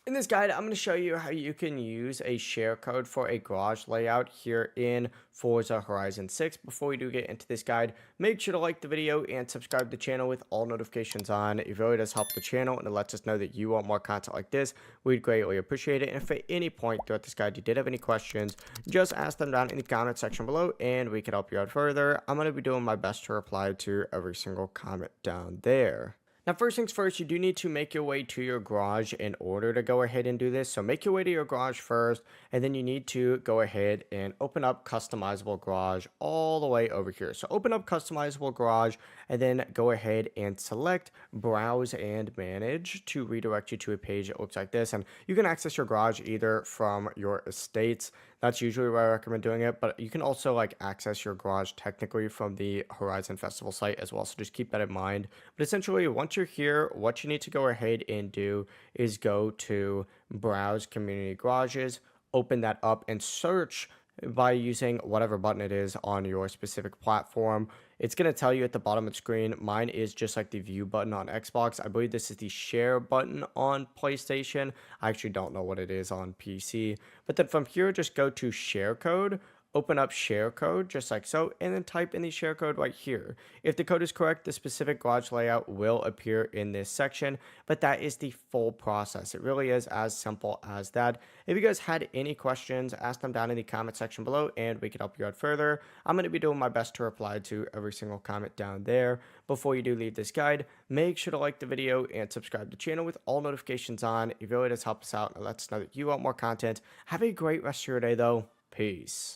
In this guide, I'm going to show you how you can use a share code for a garage layout here in Forza Horizon 6. Before we do get into this guide, make sure to like the video and subscribe to the channel with all notifications on. It really does help the channel and it lets us know that you want more content like this. We'd greatly appreciate it. And if at any point throughout this guide you did have any questions, just ask them down in the comment section below and we can help you out further. I'm going to be doing my best to reply to every single comment down there. Now, first things first, you do need to make your way to your garage in order to go ahead and do this. So make your way to your garage first, and then you need to go ahead and open up customizable garage all the way over here. So open up customizable garage and then go ahead and select browse and manage to redirect you to a page that looks like this. And you can access your garage either from your estates. That's usually where I recommend doing it, but you can also like access your garage technically from the Horizon Festival site as well. So just keep that in mind. But essentially, once you're here, what you need to go ahead and do is go to browse community garages, open that up and search by using whatever button it is on your specific platform. It's going to tell you at the bottom of the screen. Mine is just like the view button on Xbox. I believe this is the share button on PlayStation. I actually don't know what it is on PC. But then from here, just go to share code. Open up share code just like so, and then type in the share code right here. If the code is correct, the specific garage layout will appear in this section, but that is the full process. It really is as simple as that. If you guys had any questions, ask them down in the comment section below and we can help you out further. I'm going to be doing my best to reply to every single comment down there. Before you do leave this guide, make sure to like the video and subscribe to the channel with all notifications on. It really does help us out and lets us know that you want more content. Have a great rest of your day though. Peace.